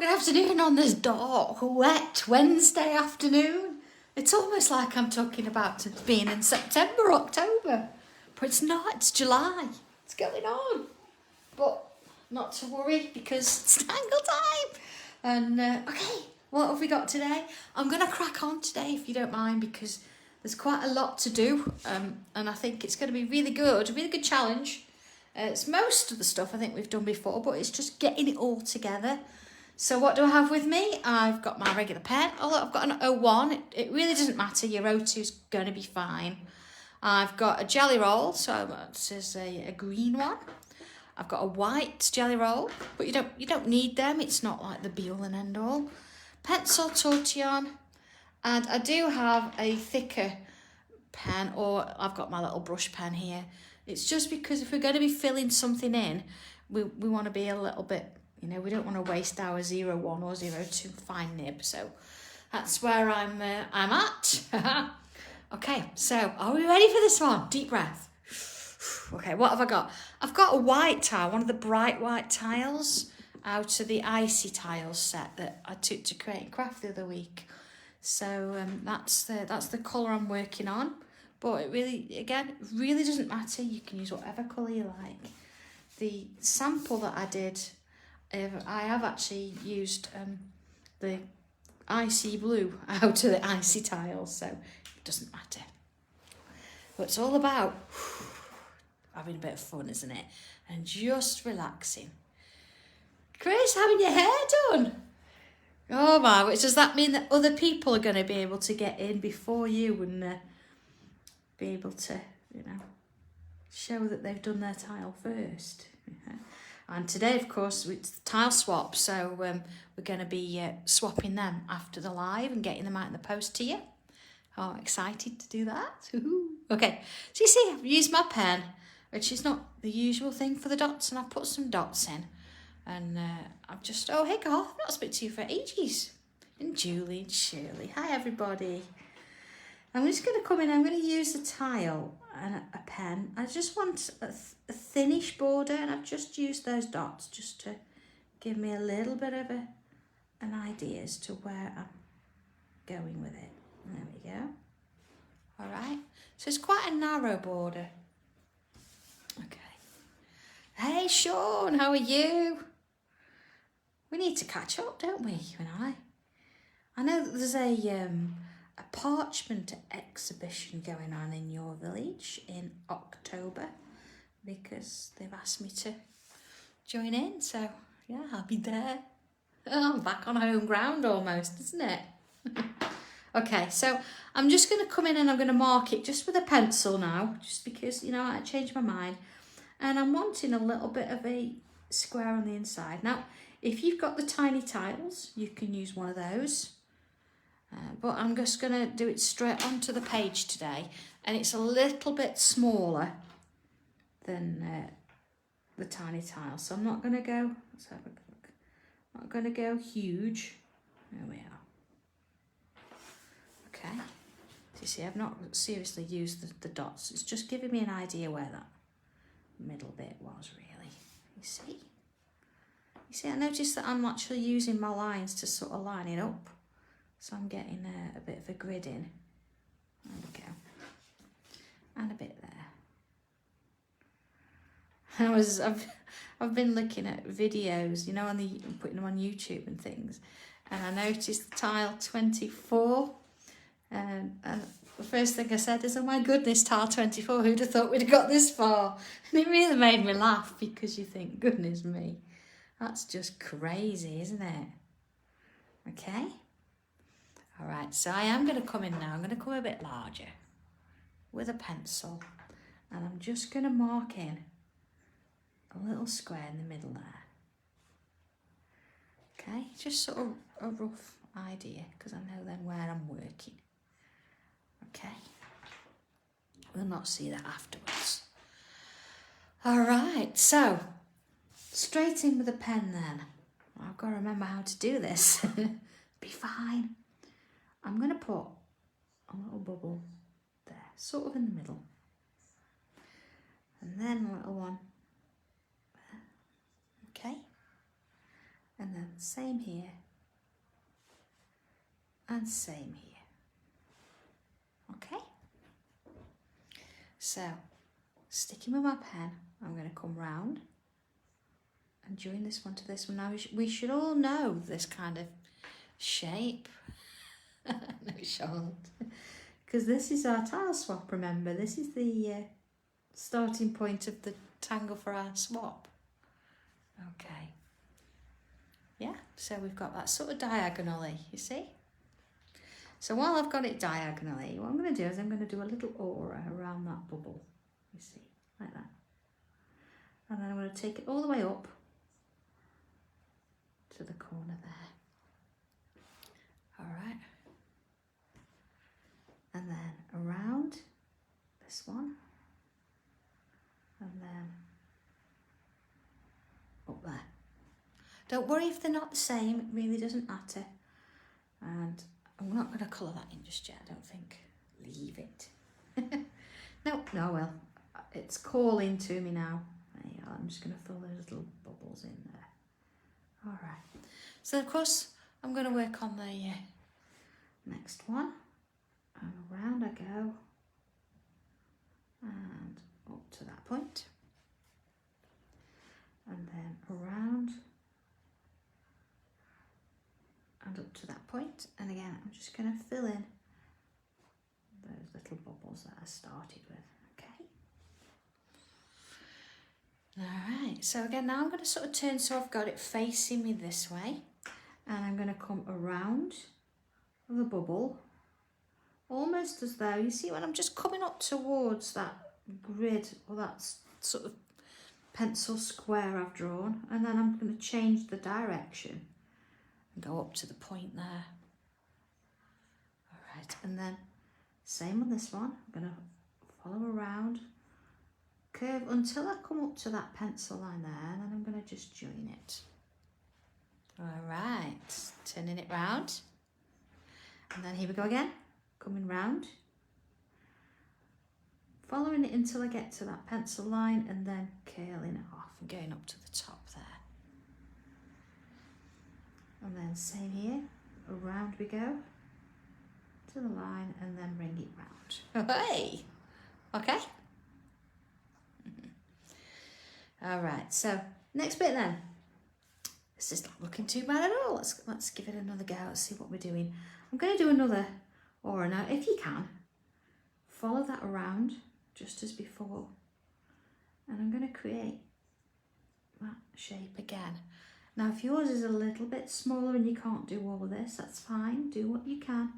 good afternoon on this dark, wet Wednesday afternoon. It's almost like I'm talking about it being in September, October. But it's not, it's July. It's going on. But not to worry because it's tangle time. And, okay, what have we got today? I'm going to crack on today if you don't mind because there's quite a lot to do. And I think it's going to be really good, a really good challenge. It's most of the stuff I think we've done before, but it's just getting it all together. So what do I have with me? I've got my regular pen. Although I've got an O1, it really doesn't matter. Your O2 is going to be fine. I've got a jelly roll, so this is a green one. I've got a white jelly roll, but you don't need them. It's not like the be all and end all. Pencil tortillon, and I do have a thicker pen, or I've got my little brush pen here. It's just because if we're going to be filling something in, we want to be a little bit, we don't want to waste our 01 or 02 fine nib. So that's where I'm at. Okay, so are we ready for this one? Deep breath. Okay, what have I got? I've got a white tile, one of the bright white tiles out of the icy tiles set that I took to create and craft the other week. So that's the colour I'm working on. But it really doesn't matter. You can use whatever colour you like. The sample that I did, I have actually used the icy blue out of the icy tiles, so it doesn't matter. But it's all about having a bit of fun, isn't it? And just relaxing. Chris, having your hair done. Oh my, which does that mean that other people are going to be able to get in before you and be able to, show that they've done their tile first. And today, of course, it's the tile swap, so we're going to be swapping them after the live and getting them out in the post to you. Oh, I'm excited to do that. Okay, so you see, I've used my pen, which is not the usual thing for the dots, and I've put some dots in. And I've just, oh, hey, Garth, I've not spoken to you for ages. And Julie and Shirley. Hi, everybody. I'm just going to come in, I'm going to use a tile and a pen. I just want a thinnish border, and I've just used those dots just to give me a little bit of an idea as to where I'm going with it. There we go. All right. So it's quite a narrow border. Okay. Hey, Sean, how are you? We need to catch up, don't we, you and I? I know that there's a parchment exhibition going on in your village in October because they've asked me to join in. So, yeah, I'll be there. Oh, I'm back on home ground almost, isn't it? Okay, so I'm just going to come in and I'm going to mark it just with a pencil now, just because, I changed my mind. And I'm wanting a little bit of a square on the inside. Now, if you've got the tiny tiles, you can use one of those. But I'm just going to do it straight onto the page today. And it's a little bit smaller than the tiny tile. So I'm not going to go, let's have a look. I'm not going to go huge. There we are. Okay. So you see, I've not seriously used the dots. It's just giving me an idea where that middle bit was really. You see, I noticed that I'm actually using my lines to sort of line it up. So I'm getting a bit of a grid in. There we go. And a bit there. I've been looking at videos, putting them on YouTube and things. And I noticed tile 24. And the first thing I said is, oh my goodness, tile 24, who'd have thought we'd have got this far? And it really made me laugh because you think, goodness me, that's just crazy, isn't it? Okay. All right, so I am going to come in now. I'm going to come a bit larger with a pencil. And I'm just going to mark in a little square in the middle there. Okay, just sort of a rough idea because I know then where I'm working. Okay, we'll not see that afterwards. All right, so straight in with a pen then. I've got to remember how to do this. Be fine. I'm going to put a little bubble there, sort of in the middle. And then a little one there. Okay. And And then same here. And same here. Okay? So, sticking with my pen, I'm going to come round and join this one to this one. Now, we should all know this kind of shape. No, we shan't. Because this is our tile swap, remember? This is the starting point of the tangle for our swap. Okay. Yeah, so we've got that sort of diagonally, you see? So while I've got it diagonally, what I'm going to do is I'm going to do a little aura around that bubble, you see, like that. And then I'm going to take it all the way up to the corner there. All right. And then around this one. And then up there. Don't worry if they're not the same, it really doesn't matter. And I'm not going to colour that in just yet, I don't think. Leave it. No, well, it's calling to me now. There you are. I'm just going to fill those little bubbles in there. All right. So, of course, I'm going to work on the next one. And around I go. And up to that point. And then around. And up to that point, and again I'm just going to fill in those little bubbles that I started with. Okay. Alright, so again now I'm going to sort of turn so I've got it facing me this way, and I'm going to come around the bubble almost as though, you see when I'm just coming up towards that grid or that sort of pencil square I've drawn, and then I'm going to change the direction and go up to the point there. All right, and then same on this one. I'm going to follow around, curve until I come up to that pencil line there, and then I'm going to just join it. All right, turning it round. And then here we go again, coming round, following it until I get to that pencil line, and then curling it off and going up to the top there. And then same here, around we go to the line and then bring it round. Hey! Okay? All right, so next bit then. This is not looking too bad at all. Let's give it another go. Let's see what we're doing. I'm going to do another aura now. If you can, follow that around just as before. And I'm going to create that shape again. Now, if yours is a little bit smaller and you can't do all of this, that's fine. Do what you can.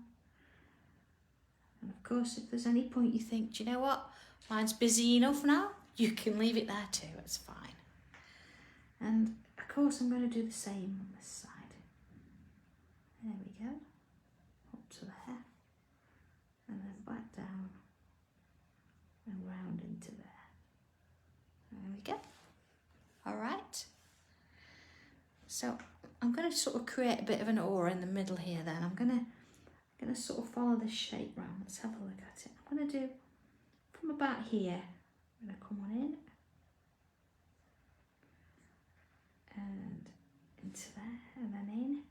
And of course, if there's any point you think, do you know what? Mine's busy enough now. You can leave it there too. It's fine. And of course, I'm going to do the same on this side. There we go. Up to there. And then back down. And round into there. There we go. All right. So I'm going to sort of create a bit of an aura in the middle here then. I'm going to sort of follow this shape round. Let's have a look at it. I'm going to do from about here. I'm going to come on in. And into there. And then in.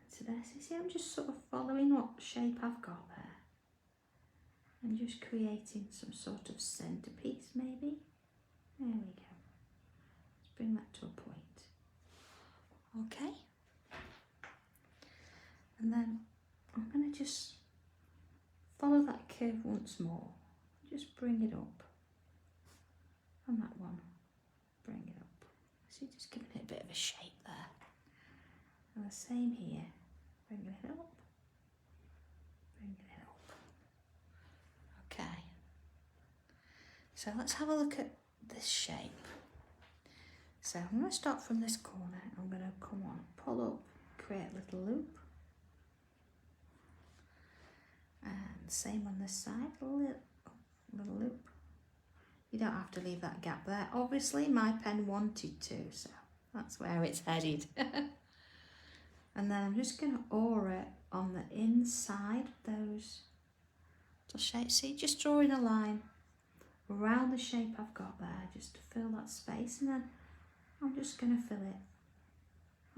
Into there. So you see I'm just sort of following what shape I've got there. And just creating some sort of centerpiece maybe. There we go. Let's bring that to a point. Okay, and then I'm going to just follow that curve once more, just bring it up, and that one, bring it up, so you're just giving it a bit of a shape there, and the same here, bringing it up, bringing it up. Okay, so let's have a look at this shape. So I'm going to start from this corner. I'm going to come on, pull up, create a little loop. And same on this side, little loop. You don't have to leave that gap there. Obviously my pen wanted to, so that's where it's headed. And then I'm just going to aura on the inside of those little shapes. See, just drawing a line around the shape I've got there, just to fill that space, and then I'm just going to fill it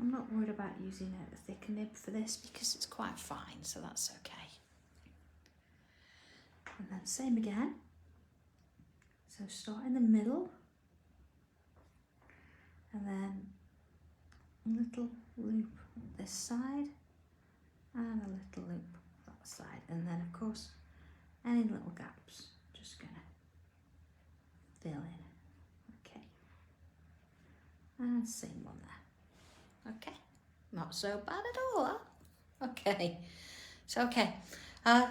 I'm not worried about using a thick nib for this because it's quite fine, so that's okay. And then same again. So start in the middle, and then a little loop this side, and a little loop that side, and then of course any little gaps, just gonna fill in. Okay, and same one there. Okay, not so bad at all, huh? Okay, so okay,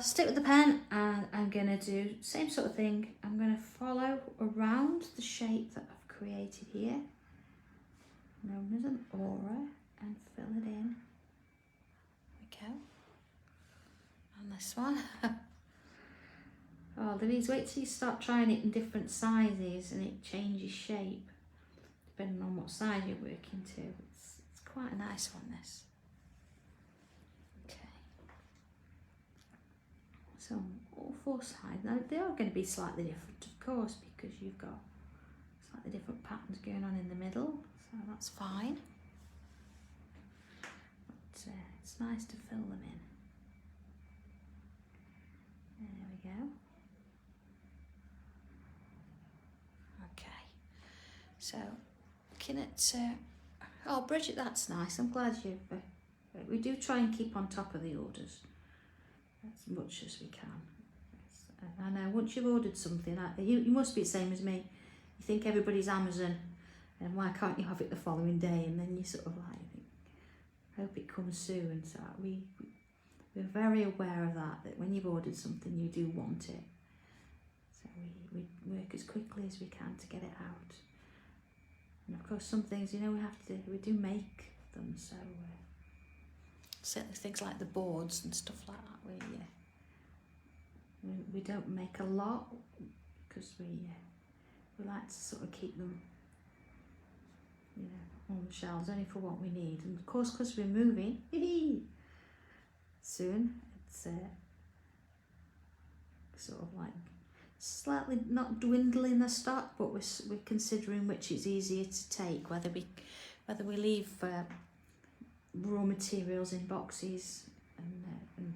stick with the pen, and I'm gonna do same sort of thing. I'm gonna follow around the shape that I've created here, known as an aura, and fill it in. There we go. And this one. Oh, Louise, wait till you start trying it in different sizes and it changes shape, depending on what size you're working to. It's quite a nice one, this. Okay. So all four sides. Now they are going to be slightly different, of course, because you've got slightly different patterns going on in the middle, so that's fine. But it's nice to fill them in. There we go. Okay, so looking at, oh Bridget, that's nice. I'm glad you've, we do try and keep on top of the orders as much as we can. I know once you've ordered something, you must be the same as me. You think everybody's Amazon, and why can't you have it the following day? And then you sort of like think, hope it comes soon. So we're very aware of that when you've ordered something, you do want it. So we work as quickly as we can to get it out. And of course, some things, you know, we do make them. So certainly things like the boards and stuff like that, we don't make a lot because we like to sort of keep them, you know, on the shelves only for what we need. And of course, because we're moving soon, it's sort of like slightly not dwindling the stock, but we're considering which is easier to take, whether we leave raw materials in boxes and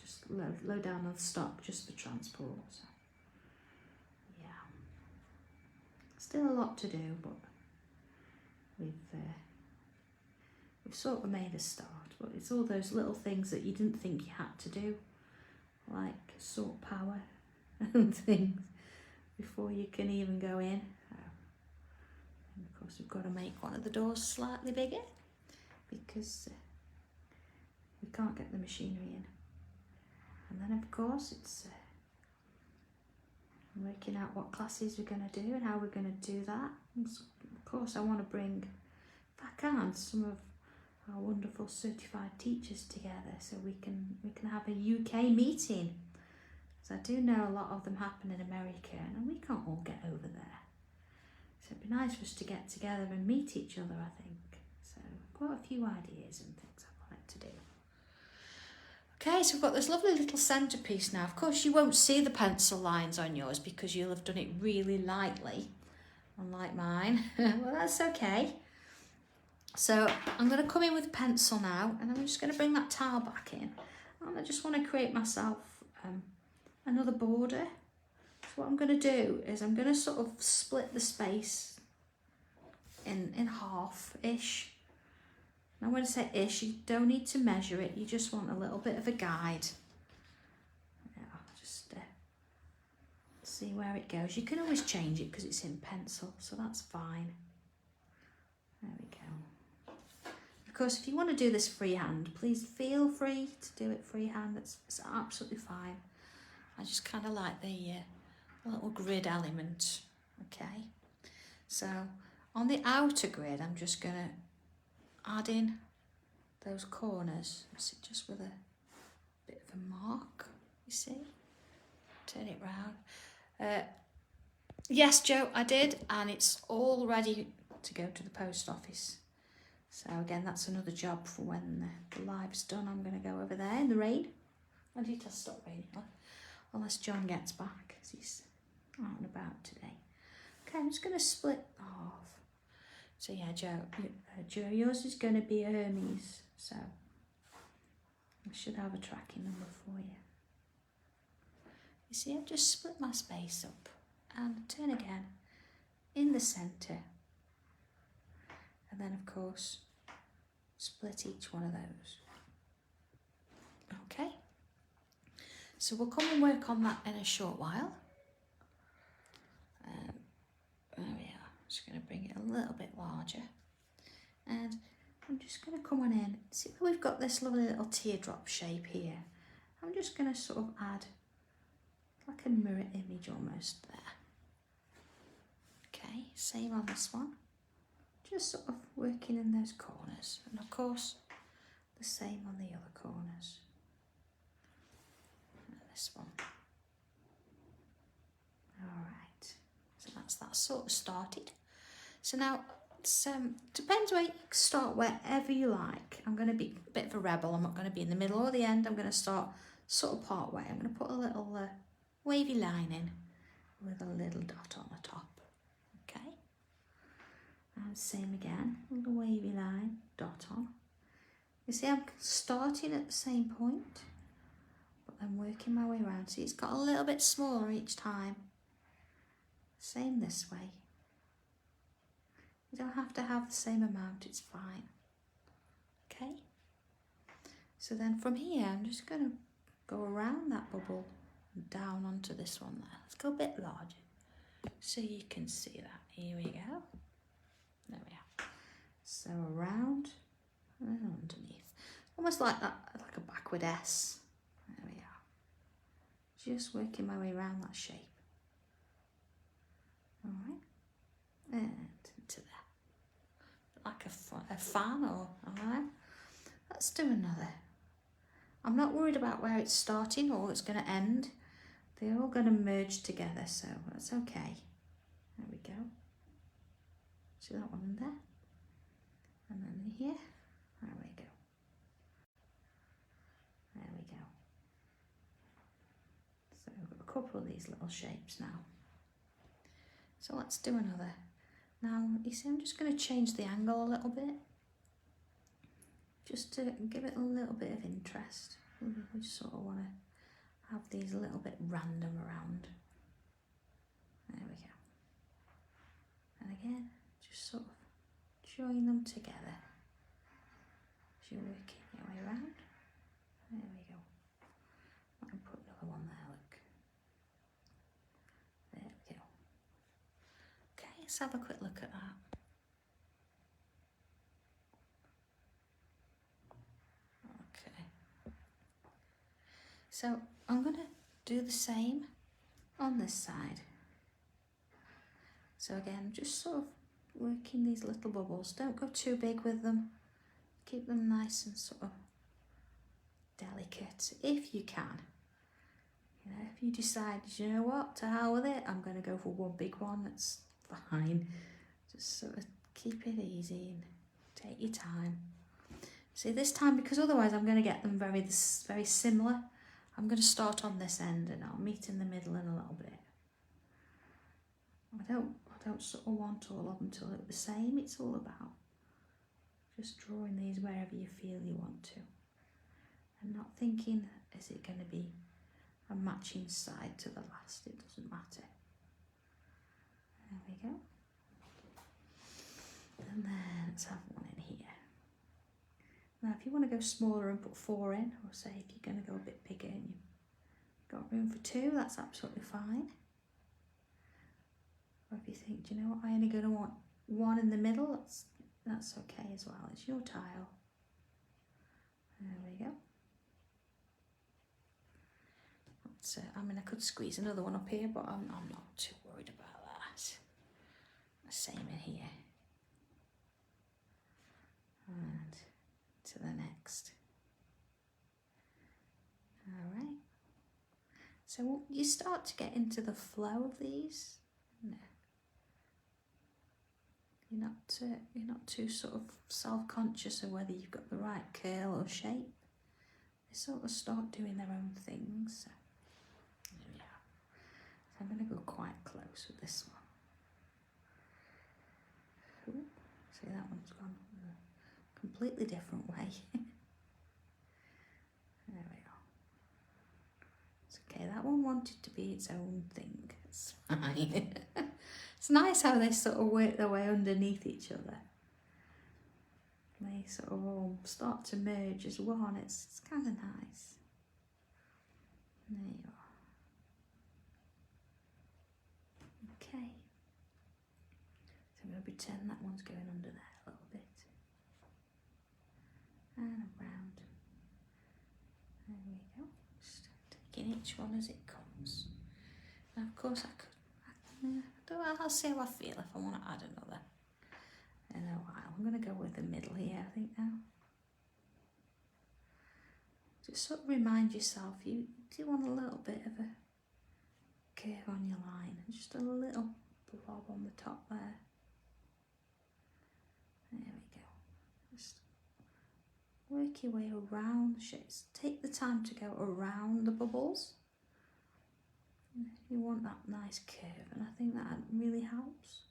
just low down on the stock just for transport. So yeah, still a lot to do, but we've sort of made a start. But it's all those little things that you didn't think you had to do, like sort power and things, before you can even go in. And of course we've got to make one of the doors slightly bigger because we can't get the machinery in. And then of course it's working out what classes we're going to do and how we're going to do that. And so, of course I want to bring, if I can, some of our wonderful certified teachers together so we can have a UK meeting. So I do know a lot of them happen in America and we can't all get over there. So it'd be nice for us to get together and meet each other, I think. So quite a few ideas and things I'd like to do. Okay, so we've got this lovely little centrepiece now. Of course you won't see the pencil lines on yours because you'll have done it really lightly, unlike mine. Well, that's okay. So I'm going to come in with pencil now, and I'm just going to bring that tile back in. And I just want to create myself another border. So what I'm going to do is I'm going to sort of split the space in half-ish. Now when I say ish, you don't need to measure it, you just want a little bit of a guide. Yeah, just see where it goes. You can always change it because it's in pencil, so that's fine. There we go. Of course, if you want to do this freehand, please feel free to do it freehand. It's absolutely fine. I just kind of like the little grid element. Okay, so on the outer grid, I'm just going to add in those corners, just with a bit of a mark, you see. Turn it round. Yes, Joe, I did, and it's all ready to go to the post office. So again, that's another job for when the live's done. I'm going to go over there in the rain. I need to stop raining, unless John gets back, because he's out and about today. Okay, I'm just going to split off. So yeah, Joe, yours is going to be Hermes, so I should have a tracking number for you. You see, I've just split my space up and turn again in the centre, and then of course split each one of those. Okay, so we'll come and work on that in a short while. There we are. Just going to bring it a little bit larger, and I'm just going to come on in. See, we've got this lovely little teardrop shape here. I'm just going to sort of add like a mirror image almost there. Okay, same on this one. Just sort of working in those corners, and of course the same on the other corners. And this one. All right, so that's that sort of started. So now it's depends where you start, wherever you like. I'm going to be a bit of a rebel. I'm not going to be in the middle or the end. I'm going to start sort of part way. I'm going to put a little wavy line in with a little dot on the top. Okay, and same again, a little wavy line, dot on. You see, I'm starting at the same point, but I'm working my way around. See, it's got a little bit smaller each time. Same this way. You don't have to have the same amount, it's fine. Okay, so then from here, I'm just going to go around that bubble and down onto this one there. Let's go a bit larger so you can see that. Here we go. There we are. So around and underneath. Almost like that, like a backward S. There we are. Just working my way around that shape. All right. And into there. Like a fan, or I don't know. Let's do another. I'm not worried about where it's starting or it's going to end. They're all going to merge together, so that's okay. There we go. See that one in there? And then here. There we go. There we go. So we've got a couple of these little shapes now. So let's do another. Now, you see, I'm just going to change the angle a little bit, just to give it a little bit of interest. We just sort of want to have these a little bit random around. There we go. And again, just sort of join them together as you're working your way around. There we go. I can put another one there, look. There we go. Okay, let's have a quick look at that. Okay. So I'm going to do the same on this side. So again, just sort of working these little bubbles. Don't go too big with them. Keep them nice and sort of delicate if you can. You know, if you decide, you know what, to hell with it, I'm going to go for one big one, that's fine. Just sort of keep it easy and take your time. See, this time, because otherwise I'm going to get them very similar, I'm going to start on this end and I'll meet in the middle in a little bit. I don't sort of want all of them to look the same. It's all about just drawing these wherever you feel you want to, and not thinking, is it going to be a matching side to the last? It doesn't matter. There we go. And then let's have one in here. Now, if you want to go smaller and put 4 in, or say if you're going to go a bit bigger and you've got room for 2, that's absolutely fine. Or if you think, do you know what, I only going to want 1 in the middle, that's okay as well. It's your tile. There we go. So, I mean, I could squeeze another one up here, but I'm not too worried about that. The same in here. And to the next. All right. So you start to get into the flow of these. No. You're not too sort of self-conscious of whether you've got the right curl or shape. They sort of start doing their own things. So there we are. So I'm going to go quite close with this one. Ooh. that one's gone a completely different way. There we go. It's okay, that one wanted to be its own thing. It's fine. It's nice how they sort of work their way underneath each other. They sort of all start to merge as one. It's kind of nice. There you are. Okay. So I'm going to pretend that one's going under there a little bit. And around. There we go. Just taking each one as it comes. Now, of course, I'll see how I feel if I want to add another in a while. I'm going to go with the middle here, I think, now. Just sort of remind yourself, you do want a little bit of a curve on your line, just a little blob on the top there. There we go. Just work your way around the shapes. Take the time to go around the bubbles. You want that nice curve, and I think that really helps.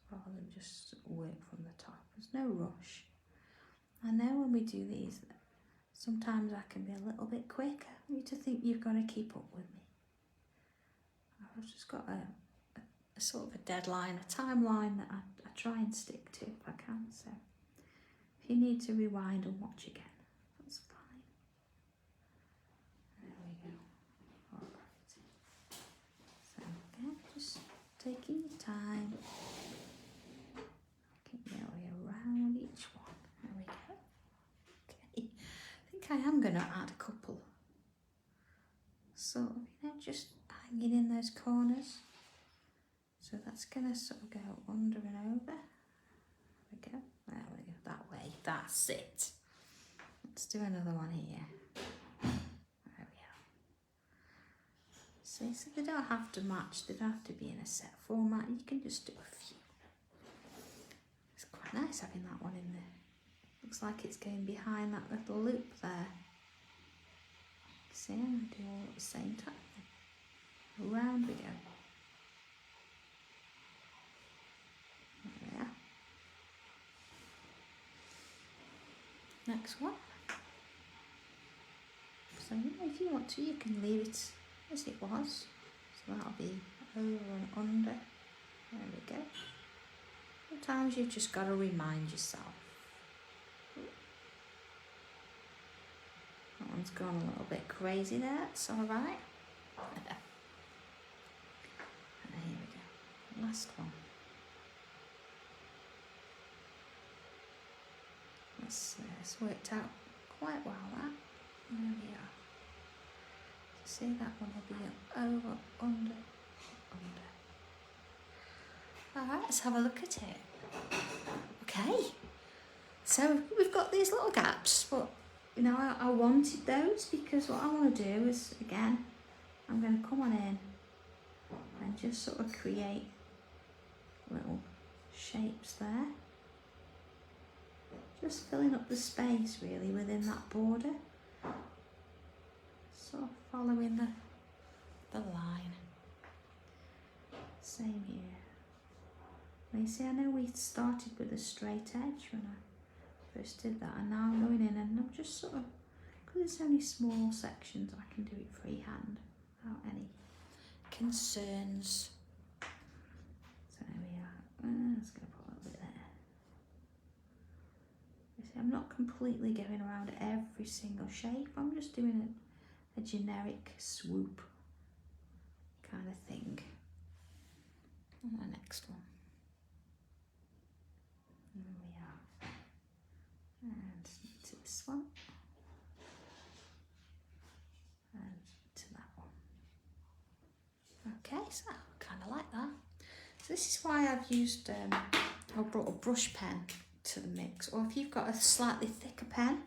Rather than just work from the top. There's no rush. I know when we do these, sometimes I can be a little bit quick. I need to think you've got to keep up with me. I've just got a sort of a deadline, a timeline that I try and stick to if I can. So if you need to rewind and watch again, that's fine. There we go. All right. So again, just taking your time. Around each one. There we go. Okay. I think I am going to add a couple. Sort of, just hanging in those corners. So that's going to sort of go under and over. There we go. There we go. That way. That's it. Let's do another one here. There we are. See, so they don't have to match. They don't have to be in a set format. You can just do a few. Nice having that one in there. Looks like it's going behind that little loop there. See, I'm going to do all at the same time. Around we go. There we are. Next one. So if you want to, you can leave it as it was. So that'll be over and under. There we go. Sometimes you've just got to remind yourself. That one's gone a little bit crazy there, it's alright. And here we go, last one. It's worked out quite well, that. There we are. So see, that one will be over, under, under. Alright, let's have a look at it. Okay, so we've got these little gaps, but you know, I wanted those because what I want to do is, again, I'm going to come on in and just sort of create little shapes there. Just filling up the space really within that border. Sort of following the line. Same here. You see, I know we started with a straight edge when I first did that, and now I'm going in and I'm just sort of, because it's only small sections, I can do it freehand without any concerns. So there we are. I'm just going to put a little bit there. You see, I'm not completely going around every single shape, I'm just doing a generic swoop kind of thing. And the next one. There we are. And to this one. And to that one. Okay, so kind of like that. So this is why I've used, I brought a brush pen to the mix. Or if you've got a slightly thicker pen,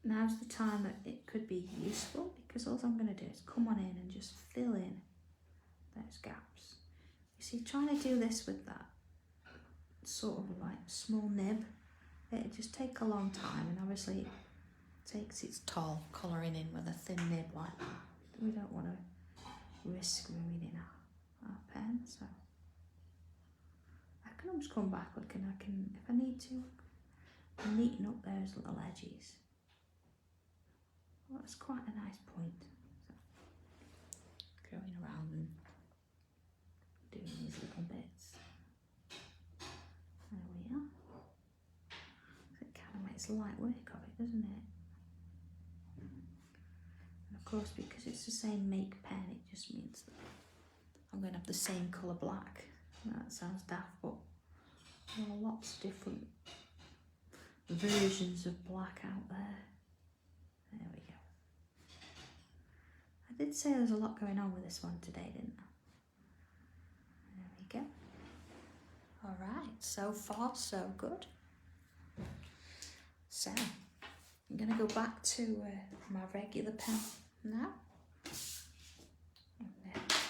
now's the time that it could be useful, because all I'm going to do is come on in and just fill in those gaps. You see, trying to do this with that sort of like small nib, it'd just take a long time, and obviously it takes its toll colouring in with a thin nib like that. We don't want to risk ruining our pen, so I can always come back, look, and I can, if I need to, neaten up those little edges. Well, that's quite a nice point. So, going around and doing these little bits. There we are. It kind of makes light work of it, doesn't it? And of course, because it's the same make pen, it just means that I'm going to have the same colour black. That sounds daft, but there are lots of different versions of black out there. There we go. I did say there's a lot going on with this one today, didn't I? There we go. All right, so far so good. So I'm going to go back to my regular pen now.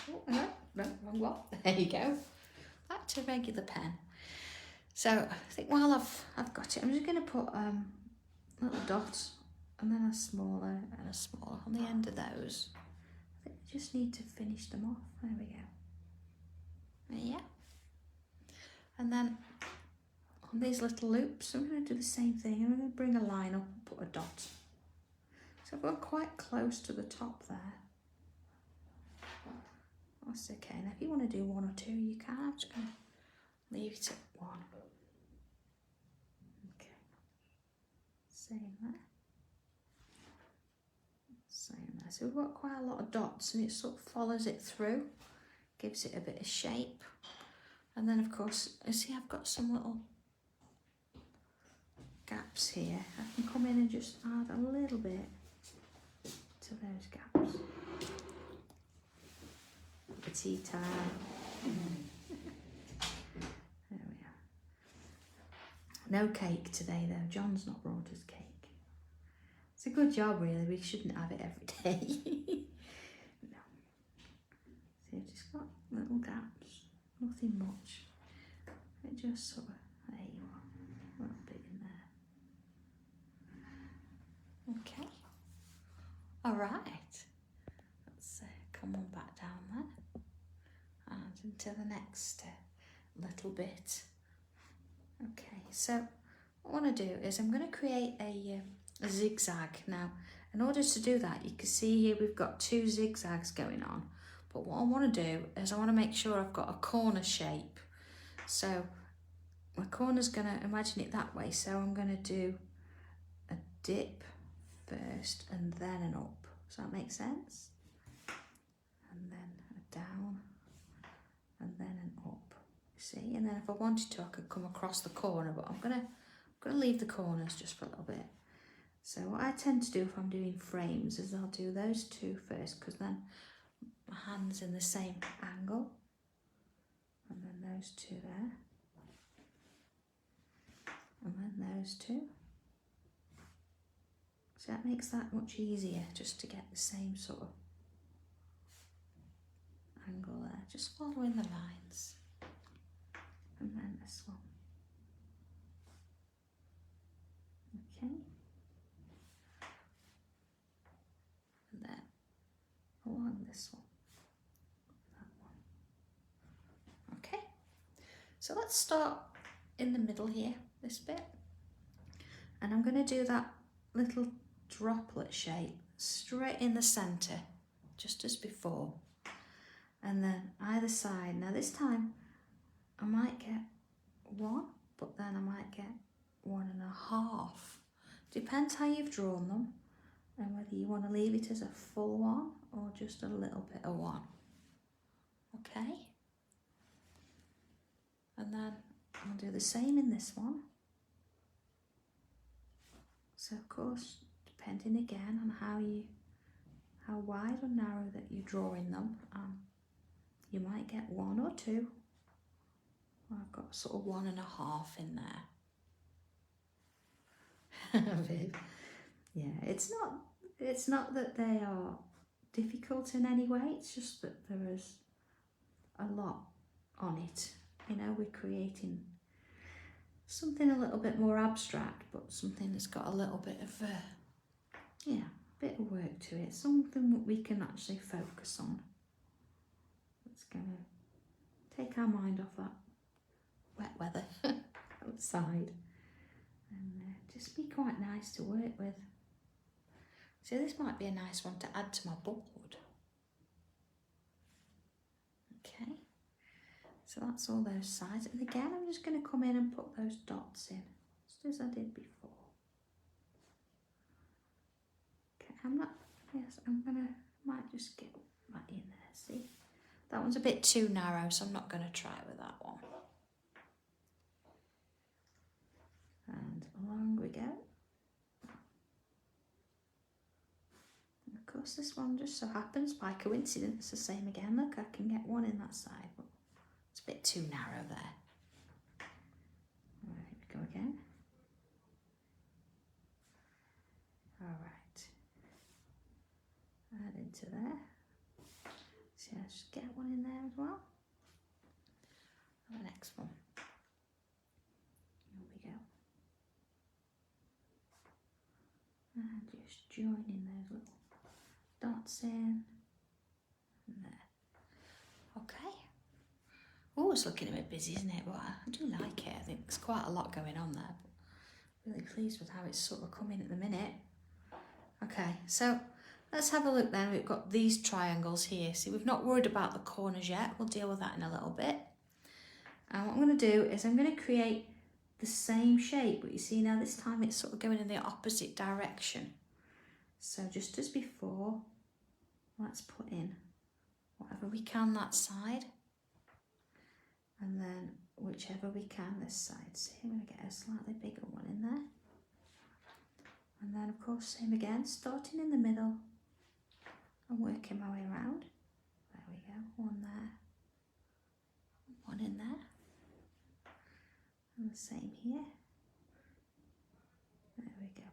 Oh, no, wrong one. There you go. Back to regular pen. So I think while I've got it, I'm just going to put little dots and then a smaller and a smaller on the end of those. I think I just need to finish them off. There we go. Yeah. And then on these little loops, I'm going to do the same thing. I'm going to bring a line up and put a dot. So I've got quite close to the top there. That's okay. Now if you want to do one or two, you can. I'm just going to leave it at one. Okay. Same there. Same there. So we've got quite a lot of dots and it sort of follows it through, gives it a bit of shape. And then of course, you see I've got some little gaps here. I can come in and just add a little bit to those gaps. The tea time. There we are. No cake today though. John's not brought us cake. It's a good job really. We shouldn't have it every day. No. So you've just got little gaps. Nothing much. It just sort of, there you are. A little bit in there. Okay. All right. Let's come on back down there. And into the next little bit. Okay, so what I want to do is I'm going to create a zigzag. Now, in order to do that, you can see here we've got two zigzags going on. But what I want to do is I want to make sure I've got a corner shape. So my corner's going to, imagine it that way. So I'm going to do a dip first and then an up. Does that make sense? And then a down. And then an up, see? And then if I wanted to, I could come across the corner, but I'm gonna leave the corners just for a little bit. So what I tend to do if I'm doing frames is I'll do those two first, because then my hand's in the same angle. And then those two there. And then those two. So that makes that much easier, just to get the same sort of angle there, just following the lines. And then this one. Okay. And then along this one. That one. Okay. So let's start in the middle here, this bit. And I'm going to do that little droplet shape straight in the centre, just as before. And then either side. Now this time I might get one, but then I might get 1.5. Depends how you've drawn them and whether you want to leave it as a full one or just a little bit of one. Okay. And then I'll do the same in this one. So of course, depending again on how wide or narrow that you're drawing them, you might get 1 or 2. I've got sort of 1.5 in there. Yeah, it's not that they are difficult in any way, it's just that there is a lot on it. You know, we're creating something a little bit more abstract, but something that's got a little bit of bit of work to it, something that we can actually focus on. It's going to take our mind off that wet weather outside. And just be quite nice to work with. So this might be a nice one to add to my board. Okay, so that's all those sides. And again, I'm just going to come in and put those dots in, just as I did before. Okay, might just get that in there, see? That one's a bit too narrow, so I'm not going to try with that one. And along we go. And of course this one just so happens, by coincidence, the same again. Look, I can get one in that side, but it's a bit too narrow there. All right, here we go again. All right. Add into there. See, I just get one in there as well. And the next one. Here we go. And just joining those little dots in. And there. Okay. Oh, it's looking a bit busy, isn't it? But I do like it. I think there's quite a lot going on there. But really pleased with how it's sort of coming at the minute. Okay, so let's have a look then. We've got these triangles here. See, we've not worried about the corners yet. We'll deal with that in a little bit. And what I'm going to do is I'm going to create the same shape, but you see now this time it's sort of going in the opposite direction. So just as before, let's put in whatever we can that side, and then whichever we can this side. See, I'm going to get a slightly bigger one in there. And then of course, same again, starting in the middle and working my way around. There we go, one there, one in there. And the same here. There we go.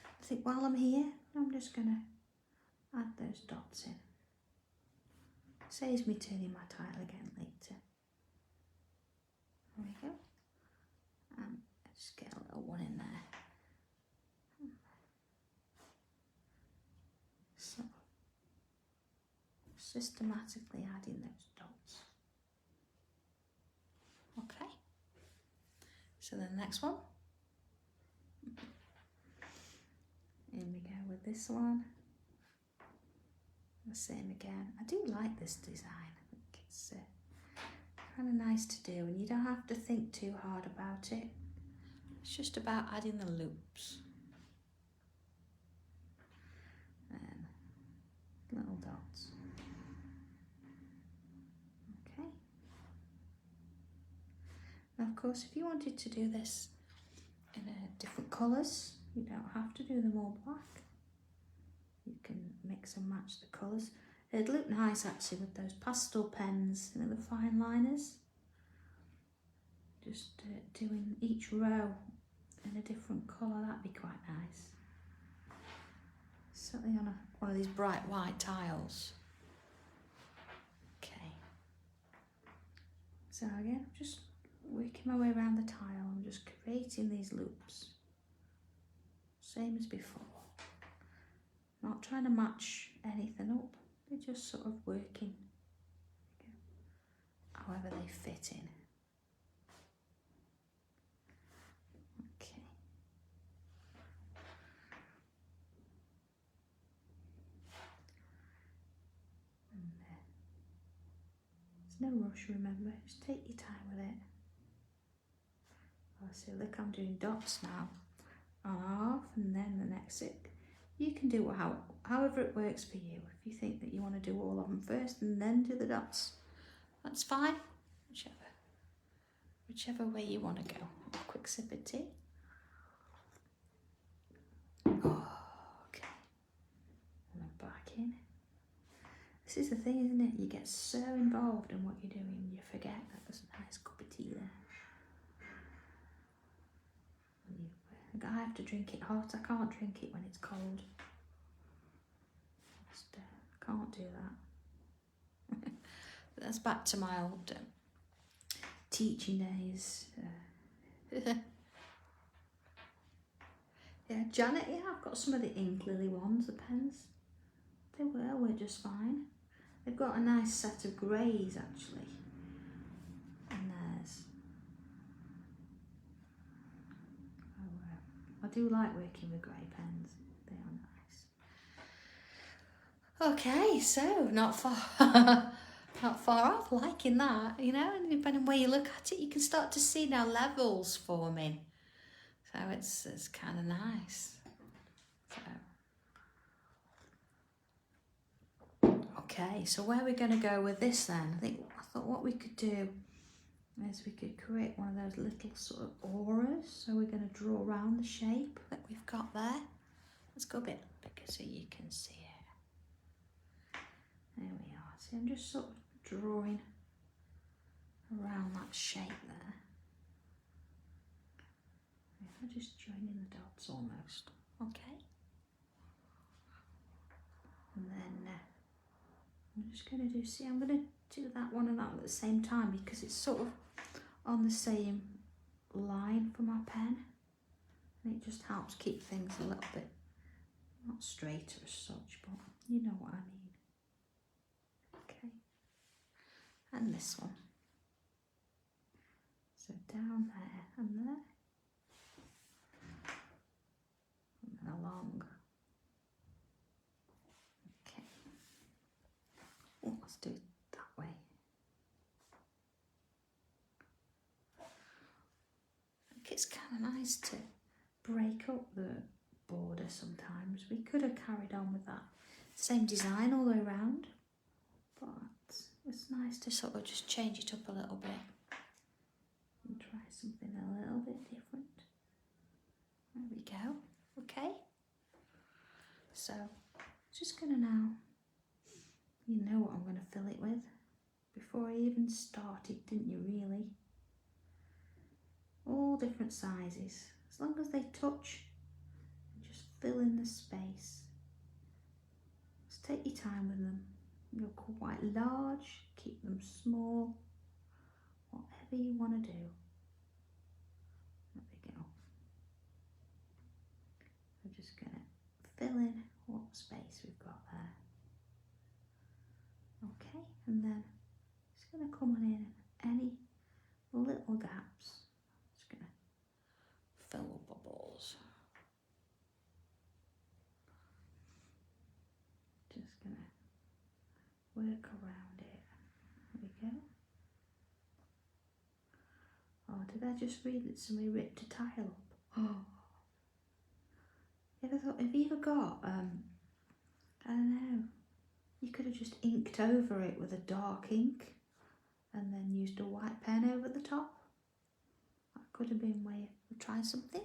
I think while I'm here, I'm just going to add those dots in. Saves me turning my tile again later. There we go. And just get a little one in there. So, systematically adding those dots. Okay. So then the next one. In we go with this one. The same again. I do like this design. I think it's kind of nice to do, and you don't have to think too hard about it. It's just about adding the loops. And little dots. Okay. Now, of course, if you wanted to do this in different colours, you don't have to do them all black. You can mix and match the colours. It'd look nice actually with those pastel pens, you know, the fine liners. Just doing each row in a different colour, that'd be quite nice. Certainly on one of these bright white tiles. Okay. So again, I'm just working my way around the tile. I'm just creating these loops. Same as before. Not trying to match anything up. They're just sort of working however they fit in. Okay. And there's no rush, remember. Just take your time with it. Oh, see, look, I'm doing dots now. On half, and then the next six. You can do however it works for you. If you think that you want to do all of them first and then do the dots, that's fine. Whichever way you want to go. A quick sip of tea. Oh, okay. And then back in. This is the thing, isn't it? You get so involved in what you're doing, you forget that there's a nice cup of tea there. I have to drink it hot. I can't drink it when it's cold. Just can't do that. That's back to my old teaching days. Yeah, Janet, yeah, I've got some of the ink lily ones, the pens. They work just fine. They've got a nice set of greys actually. And there's I do like working with grey pens. They are nice. Okay, so not far, not far off. Liking that, you know. And depending where you look at it, you can start to see now levels forming. So it's kind of nice. So, okay, so where are we going to go with this then? I thought what we could do is we could create one of those little sort of auras. So we're going to draw around the shape that we've got there. Let's go a bit bigger so you can see it. There we are. See, I'm just sort of drawing around that shape there. I'm just joining the dots almost. Okay. And then I'm just going to do, see, I'm going to do that one and that one at the same time because it's sort of on the same line for my pen. And it just helps keep things a little bit, not straighter as such, but you know what I mean. Okay. And this one. So down there and there. And then along. Okay. Oh, let's do it that way. I think it's kind of nice to break up the border sometimes. We could have carried on with that same design all the way around, but it's nice to sort of just change it up a little bit and try something a little bit different. There we go. Okay, so just gonna now, you know what I'm gonna fill it with before I even started, didn't you really? All different sizes, as long as they touch, just fill in the space. Just take your time with them. Go quite large, keep them small, whatever you want to do. There we go. I'm just going to fill in what space we've got there. Okay, and then just going to come on in any little gaps. Just going to fill the bubbles. Just going to work around it. There we go. Oh, did I just read that somebody ripped a tile up? Oh. Have you ever got, I don't know, you could have just inked over it with a dark ink and then used a white pen over the top? That could have been a way of trying something.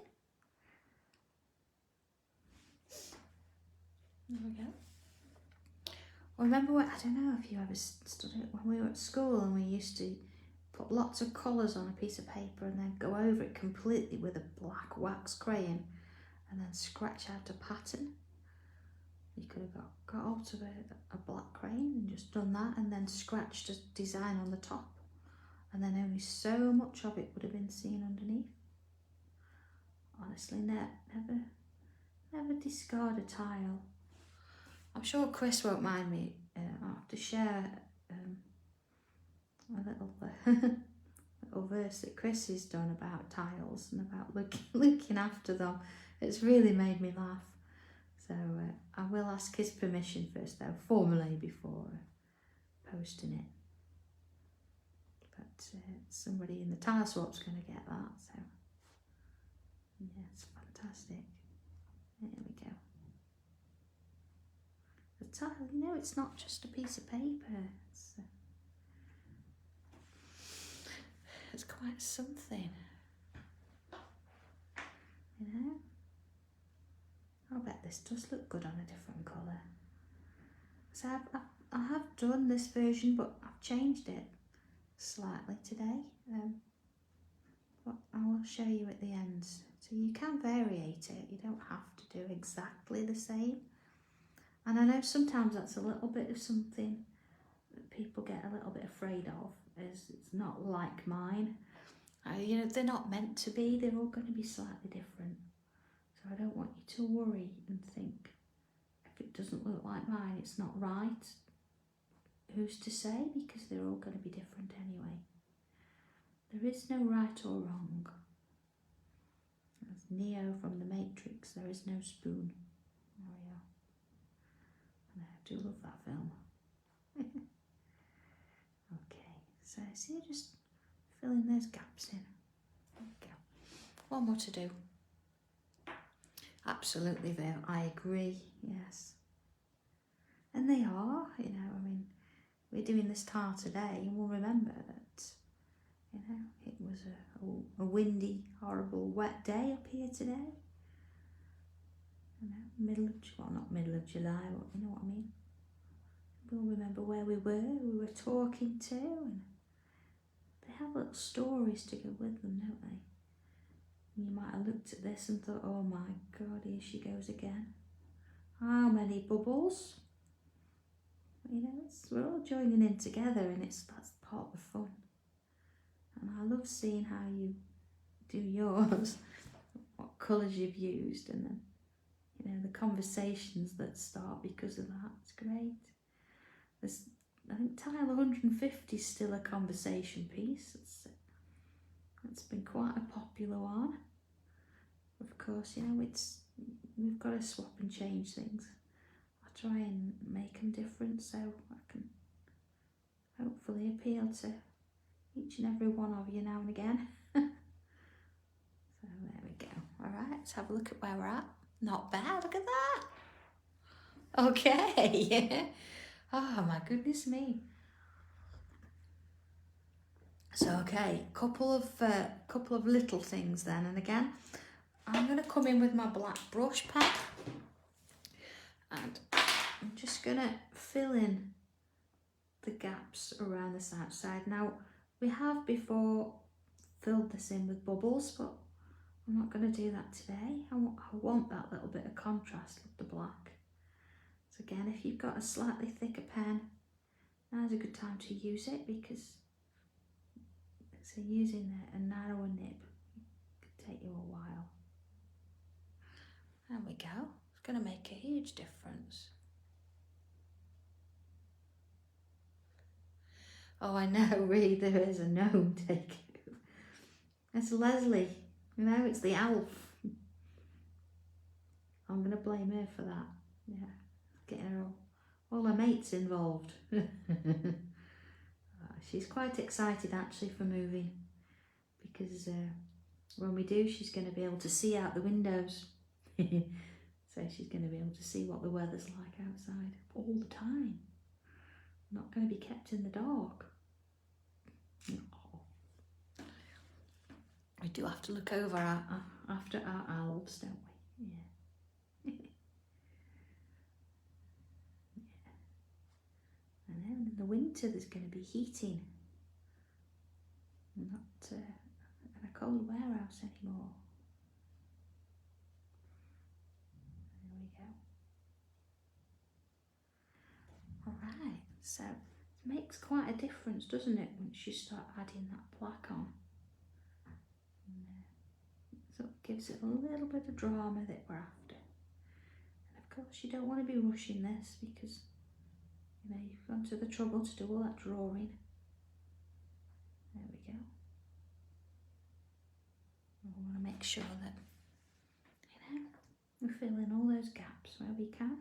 There we go. Remember when, I don't know if you ever studied it, when we were at school and we used to put lots of colours on a piece of paper and then go over it completely with a black wax crayon and then scratch out a pattern. You could have got out of a black crayon and just done that and then scratched a design on the top, and then only so much of it would have been seen underneath. Honestly, never discard a tile. I'm sure Chris won't mind me. I'll have to share a little verse that Chris has done about tiles and about looking after them. It's really made me laugh. So I will ask his permission first though, formally, before posting it. But somebody in the tile swap's going to get that, so yeah, it's fantastic. There we go. The tile, you know, it's not just a piece of paper. It's quite something, you know. I bet this does look good on a different colour. So I have done this version, but I've changed it slightly today. But I will show you at the end. So you can variate it. You don't have to do exactly the same. And I know sometimes that's a little bit of something that people get a little bit afraid of, is it's not like mine. You know, they're not meant to be. They're all going to be slightly different. So I don't want you to worry and think, if it doesn't look like mine, it's not right. Who's to say? Because they're all going to be different anyway. There is no right or wrong. There's Neo from the Matrix, there is no spoon. There we are. And I do love that film. Okay, so see, just filling those gaps in. There we go. One more to do. Absolutely, Viv, I agree, yes. And they are, you know, I mean, we're doing this tile today and we'll remember that, you know, it was a windy, horrible, wet day up here today. You know, not middle of July, but you know what I mean. We'll remember where we were talking to, and they have little stories to go with them, don't they? You might have looked at this and thought, oh my God, here she goes again. How many bubbles? You know, we're all joining in together, and that's part of the fun. And I love seeing how you do yours, what colours you've used, and then, you know, the conversations that start because of that. It's great. I think tile 150 is still a conversation piece. It's been quite a popular one. Of course, you know, we've got to swap and change things. I try and make them different so I can hopefully appeal to each and every one of you now and again. So there we go. All right, let's have a look at where we're at. Not bad, look at that. Okay. Oh my goodness me. So okay, couple of little things then, and again, I'm going to come in with my black brush pen, and I'm just going to fill in the gaps around this outside. Now, we have before filled this in with bubbles, but I'm not going to do that today. I want that little bit of contrast with the black. So again, if you've got a slightly thicker pen, now's a good time to use it, because using a narrower nib could take you a while. There we go. It's going to make a huge difference. Oh, I know, really, there is a gnome taking it. It's Leslie, you know, it's the elf. I'm going to blame her for that. Yeah, getting her all her mates involved. She's quite excited actually for moving, because when we do, she's going to be able to see out the windows. So she's going to be able to see what the weather's like outside all the time. Not going to be kept in the dark. No. We do have to look over after our elves, don't we? Yeah. Yeah. And then in the winter there's going to be heating. Not in a cold warehouse anymore. There we go. Alright, so it makes quite a difference, doesn't it, once you start adding that black on. So it gives it a little bit of drama that we're after. And of course you don't want to be rushing this, because you know, you've gone to the trouble to do all that drawing. There we go. We want to make sure that, you know, we fill in all those gaps where we can.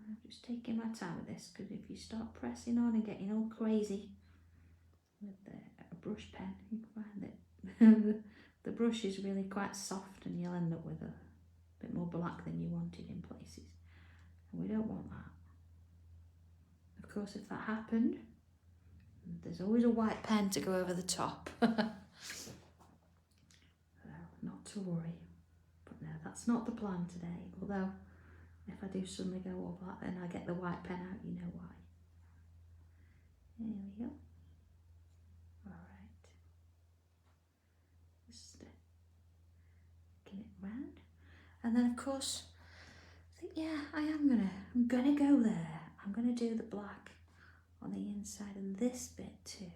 I'm just taking my time with this, because if you start pressing on and getting all crazy with a brush pen, you find that the brush is really quite soft, and you'll end up with a bit more black than you wanted in places. And we don't want that. Of course, if that happened, there's always a white pen to go over the top. So, not to worry. But no, that's not the plan today. Although, if I do suddenly go all black, then I get the white pen out, you know why. There we go. Alright. Just getting it round. And then of course, I think, yeah, I'm gonna go there. I'm gonna do the black on the inside and this bit too.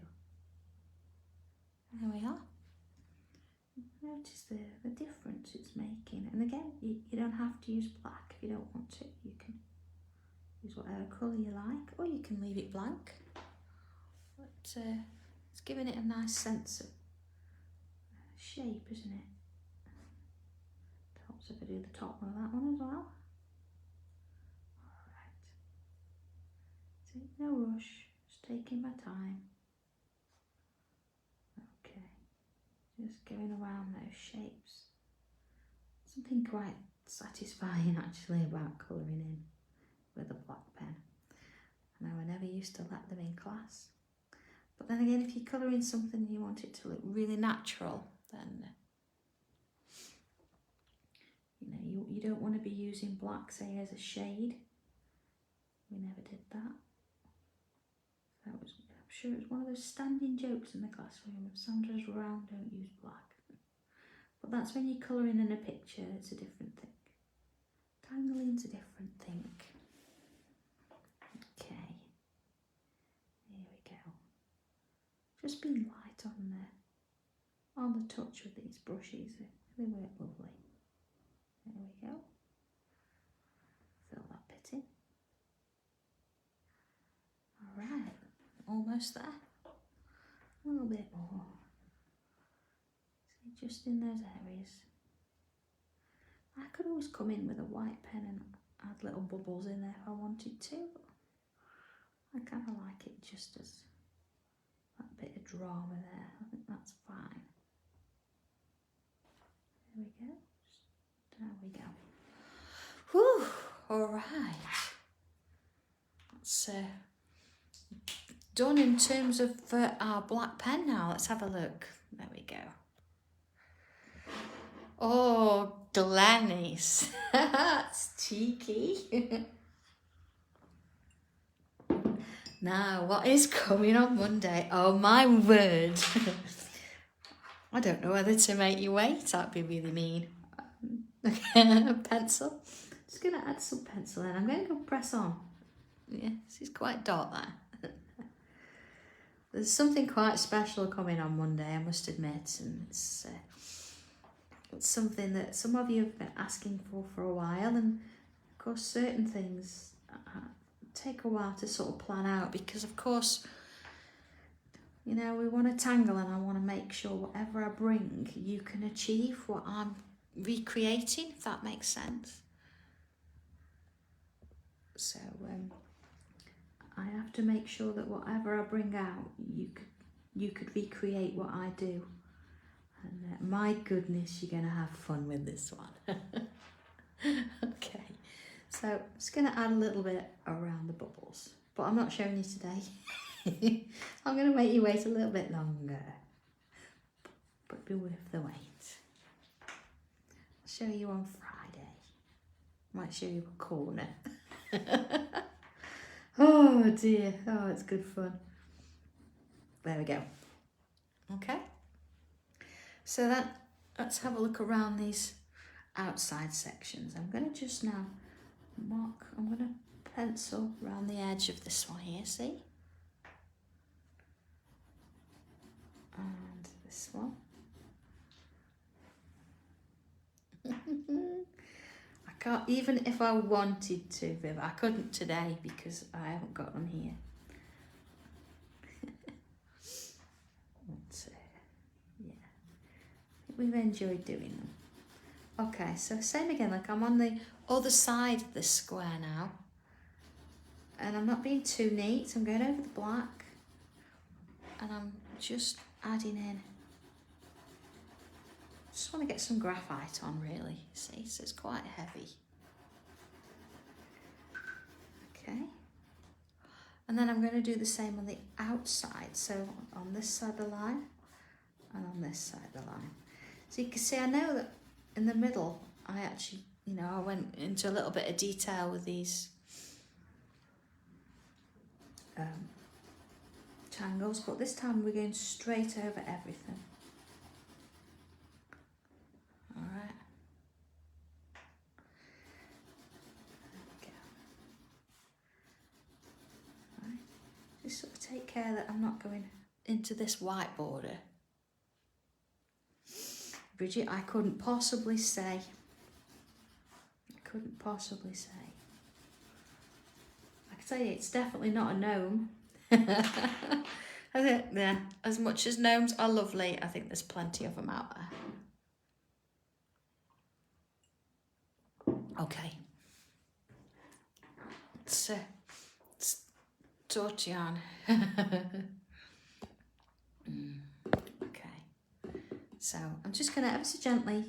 There we are. Notice the difference it's making. And again, you don't have to use black if you don't want to. You can use whatever colour you like, or you can leave it blank. But it's giving it a nice sense of shape, isn't it? So if I do the top one of that one as well. Alright. Take no rush, just taking my time. Okay, just going around those shapes. Something quite satisfying actually about colouring in with a black pen. I know I never used to let them in class. But then again, if you're colouring something and you want it to look really natural, then you don't want to be using black, say, as a shade. We never did that. I'm sure it was one of those standing jokes in the classroom. If Sandra's round, don't use black. But that's when you're colouring in a picture, it's a different thing. Tangling's a different thing. Okay, here we go. Just being light on the touch with these brushes. They work lovely. There we go. Fill that bit in. Alright, almost there. A little bit more. See, just in those areas. I could always come in with a white pen and add little bubbles in there if I wanted to. But I kind of like it just as that bit of drama there. I think that's fine. There we go. There we go. Whew, alright. That's done in terms of our black pen now. Let's have a look. There we go. Oh, Glennis. That's cheeky. Now, what is coming on Monday? Oh, my word. I don't know whether to make you wait. That'd be really mean. A pencil. Just going to add some pencil in. I'm going to go press on. Yeah, this is quite dark there. There's something quite special coming on Monday, I must admit, and it's something that some of you have been asking for a while, and of course certain things take a while to sort of plan out, because of course, you know, we want to tangle and I want to make sure whatever I bring, you can achieve what I'm recreating, if that makes sense. So I have to make sure that whatever I bring out, you could recreate what I do. And my goodness, you're going to have fun with this one. Okay, so I'm just going to add a little bit around the bubbles, but I'm not showing you today. I'm going to make you wait a little bit longer, but be worth the wait. I'll show you on Friday. Might show you a corner. Oh dear, oh, it's good fun. There we go. Okay, so let's have a look around these outside sections. I'm going to just now mark, I'm going to pencil around the edge of this one here, see? And this one. I can't, even if I wanted to, Viv, I couldn't today because I haven't got them here. Yeah, we've enjoyed doing them. Okay, so same again, like I'm on the other side of the square now, and I'm not being too neat. I'm going over the black and I'm just adding in. Just want to get some graphite on, really, see, so it's quite heavy. Okay, and then I'm going to do the same on the outside, so on this side of the line and on this side of the line. So you can see, I know that in the middle I actually, you know, I went into a little bit of detail with these tangles, but this time we're going straight over everything. Alright. Right. Just sort of take care that I'm not going into this white border. Bridget, I couldn't possibly say. I couldn't possibly say. I can tell you it's definitely not a gnome. I think, yeah, as much as gnomes are lovely, I think there's plenty of them out there. Okay. Let's torch yarn. Okay. So I'm just going to ever so gently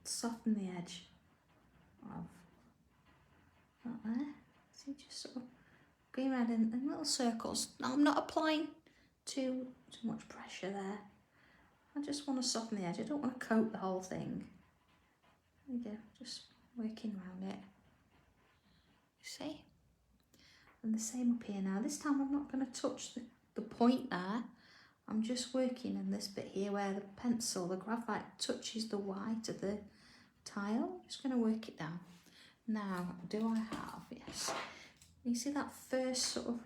soften the edge of that there. So just sort of going around in little circles. Now I'm not applying too much pressure there. I just want to soften the edge. I don't want to coat the whole thing. There we go, just working around it. You see? And the same up here now. This time I'm not going to touch the point there. I'm just working in this bit here where the pencil, the graphite, touches the white of the tile. I'm just going to work it down. Now, do I have, yes. You see that first sort of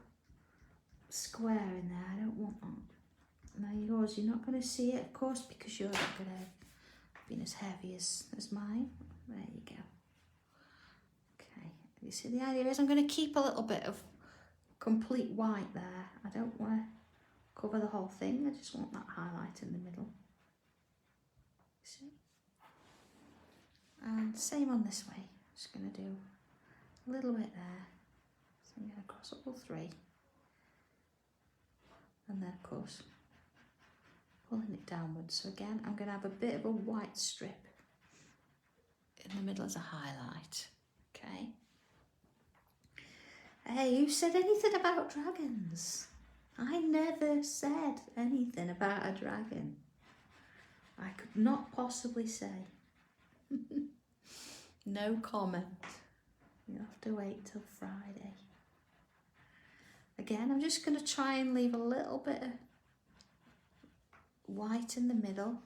square in there? I don't want that. Now yours, you're not going to see it, of course, because yours not going to be as heavy as mine. There you go. Okay, you see the idea is I'm going to keep a little bit of complete white there. I don't want to cover the whole thing, I just want that highlight in the middle. See? And same on this way. I'm just going to do a little bit there. So I'm going to cross up all three. And then of course, pulling it downwards. So again, I'm going to have a bit of a white strip in the middle as a highlight. Okay. Hey, who said anything about dragons? I never said anything about a dragon. I could not possibly say. No comment. You'll have to wait till Friday. Again, I'm just going to try and leave a little bit of white in the middle.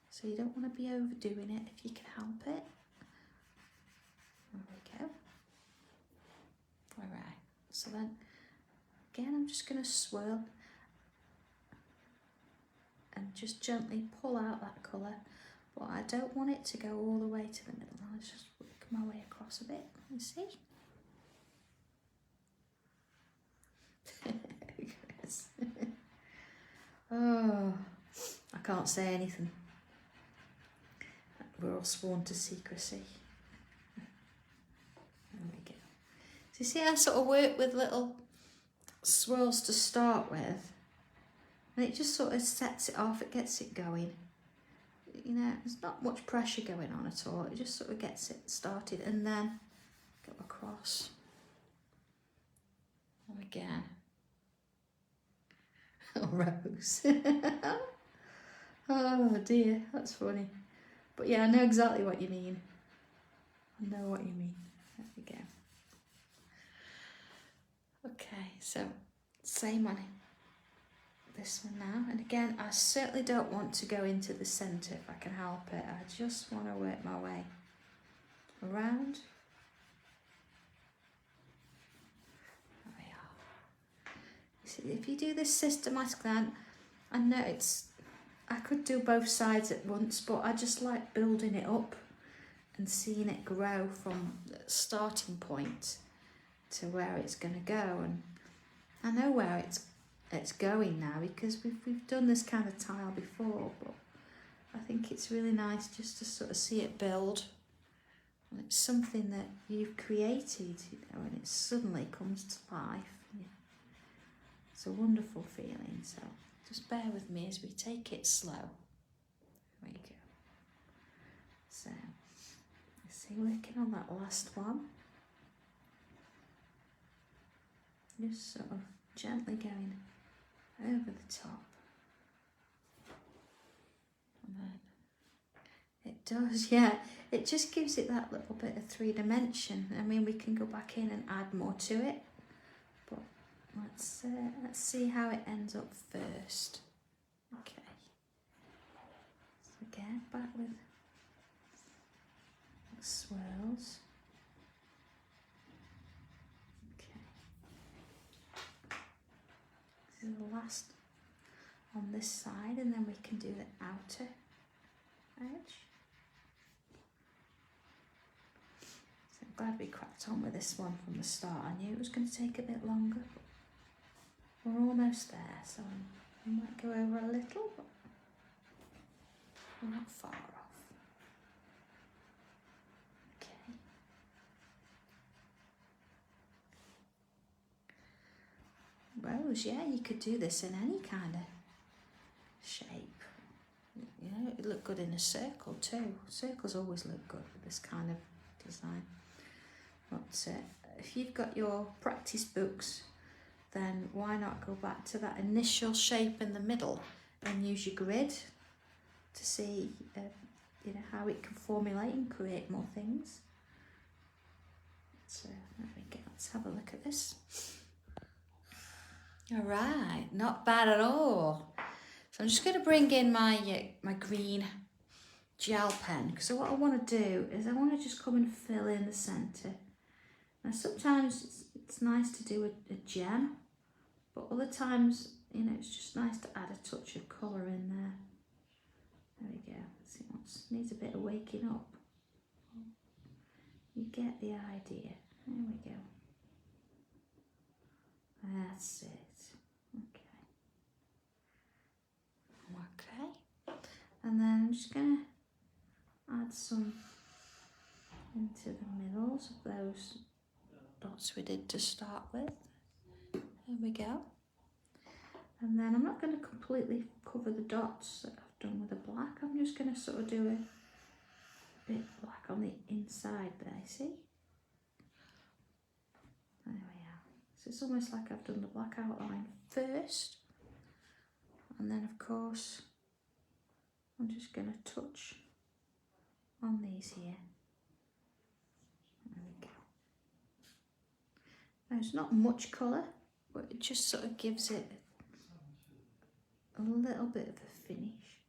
So you don't want to be overdoing it if you can help it. There we go. Alright, so then again I'm just going to swirl and just gently pull out that colour, but I don't want it to go all the way to the middle. I'll just work my way across a bit, you see? Oh, I can't say anything. We're all sworn to secrecy. There we go. So you see I sort of work with little swirls to start with, and it just sort of sets it off, it gets it going. You know, there's not much pressure going on at all, it just sort of gets it started, and then go across. And again. Oh, Rose. Oh dear, that's funny. But yeah, I know exactly what you mean. I know what you mean. There we go. Okay, so same on this one now. And again, I certainly don't want to go into the centre if I can help it. I just want to work my way around. There we are. You see, if you do this systematically, I know I could do both sides at once, but I just like building it up and seeing it grow from the starting point to where it's going to go. And I know where it's going now because we've done this kind of tile before, but I think it's really nice just to sort of see it build. And it's something that you've created, you know, and it suddenly comes to life. Yeah. It's a wonderful feeling, so just bear with me as we take it slow. There we go. So, let's see, working on that last one. Just sort of gently going over the top. And then it does, yeah, it just gives it that little bit of 3-dimension. I mean, we can go back in and add more to it, but let's see how it ends up first. Okay. So again, back with swirls. This is the last on this side, and then we can do the outer edge. So I'm glad we cracked on with this one from the start. I knew it was going to take a bit longer, but we're almost there, so we might go over a little, but we're not far off. suppose, yeah, you could do this in any kind of shape. You know, it'd look good in a circle too. Circles always look good with this kind of design. But if you've got your practice books, then why not go back to that initial shape in the middle and use your grid to see you know, how it can formulate and create more things. So there we go, let's have a look at this. All right, not bad at all. So I'm just going to bring in my my green gel pen, because what I want to do is I want to just come and fill in the centre. Now sometimes it's nice to do a gem, but other times, you know, it's just nice to add a touch of colour in there. There we go. See what needs a bit of waking up. You get the idea. There we go. That's it. Okay. Okay. And then I'm just going to add some into the middles of those dots we did to start with. There we go. And then I'm not going to completely cover the dots that I've done with the black. I'm just going to sort of do a bit black on the inside there, see? There we are. So it's almost like I've done the black outline first. And then of course, I'm just going to touch on these here. There we go. Now it's not much colour, but it just sort of gives it a little bit of a finish.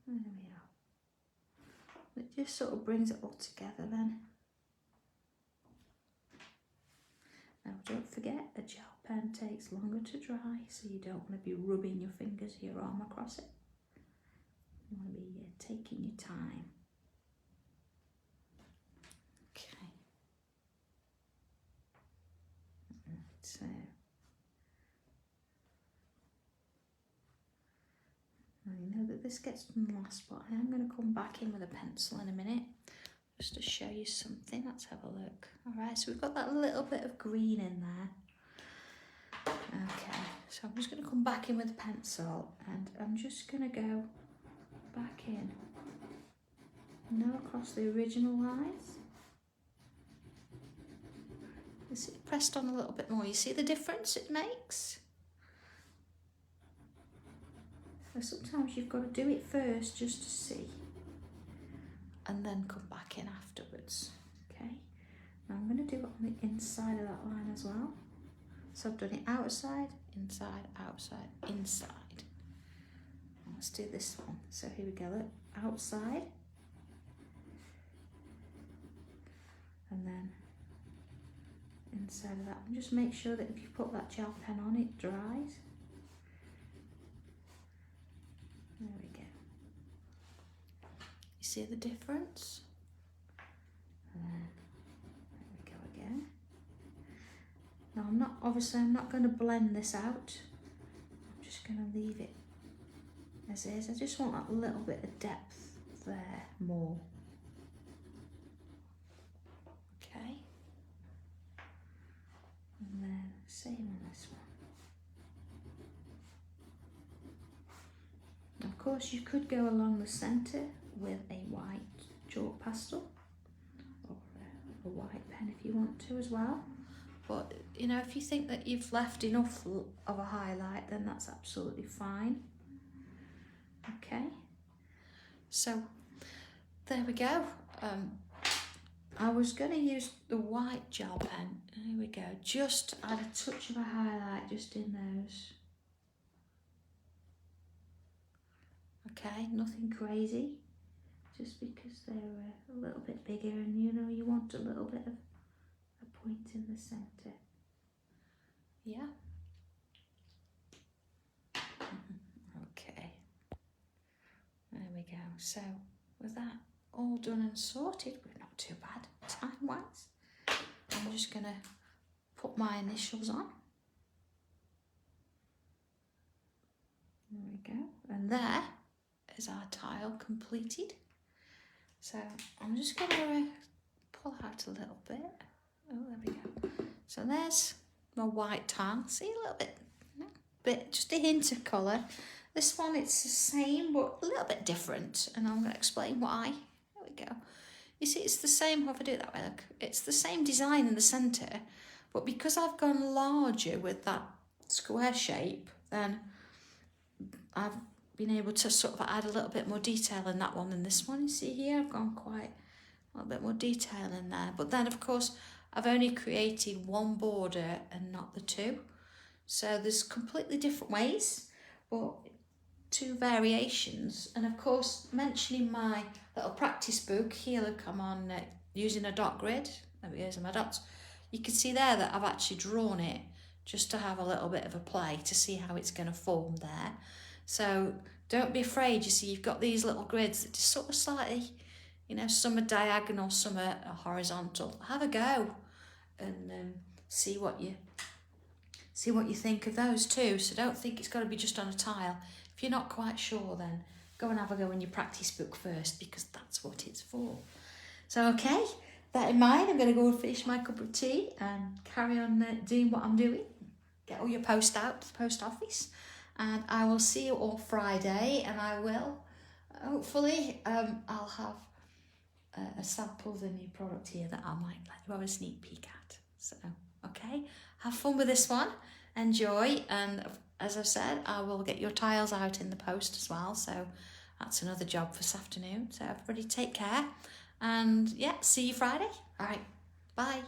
There we are. It just sort of brings it all together then. Now don't forget, a gel pen takes longer to dry, so you don't want to be rubbing your fingers or your arm across it. You want to be taking your time. Okay. So I know that this gets done last, but I am going to come back in with a pencil in a minute just to show you something. Let's have a look. Alright, so we've got that little bit of green in there. Okay, so I'm just going to come back in with a pencil and I'm just going to go back in, now across the original lines. You see it pressed on a little bit more. You see the difference it makes? So sometimes you've got to do it first just to see, and then come back in afterwards. Okay, now I'm going to do it on the inside of that line as well. So I've done it outside, inside, outside, inside. Let's do this one. So here we go, look, outside, and then inside of that. And just make sure that if you put that gel pen on, it dries. There we go. You see the difference? And then there we go again. Now I'm not going to blend this out. I'm just going to leave it as is. I just want that little bit of depth there more. Okay. And then same on this one. Of course, you could go along the centre with a white chalk pastel or a white pen if you want to as well. But you know, if you think that you've left enough of a highlight, then that's absolutely fine. Okay, so there we go. I was going to use the white gel pen. Here we go. Just add a touch of a highlight just in those. Okay, nothing crazy, just because they're a little bit bigger and you know you want a little bit of a point in the centre. Yeah. Okay, there we go. So with that all done and sorted, we're not too bad time-wise. I'm just going to put my initials on. There we go, and there is our tile completed. So I'm just going to pull out a little bit. Oh, there we go. So there's my white tile. See, a little bit, just a hint of colour. This one, it's the same, but a little bit different, and I'm going to explain why. There we go. You see, it's the same, how if I do it that way, look. It's the same design in the centre, but because I've gone larger with that square shape, then I've been able to sort of add a little bit more detail in that one than this one. You see here, I've gone quite a little bit more detail in there. But then, of course, I've only created one border and not the two. So there's completely different ways, but two variations. And of course, mentioning my little practice book, here look, I'm on using a dot grid. There's my dots. You can see there that I've actually drawn it just to have a little bit of a play to see how it's going to form there. So don't be afraid. You see, you've got these little grids that just sort of slightly, you know, some are diagonal, some are horizontal. Have a go and see what you think of those too. So don't think it's got to be just on a tile. If you're not quite sure, then go and have a go in your practice book first, because that's what it's for. So, okay, that in mind, I'm going to go and finish my cup of tea and carry on doing what I'm doing. Get all your post out to the post office. And I will see you all Friday, and I will, hopefully, I'll have a sample of the new product here that I might let you have a sneak peek at. So, okay, have fun with this one. Enjoy, and as I've said, I will get your tiles out in the post as well, so that's another job for this afternoon. So everybody take care, and yeah, see you Friday. All right, bye.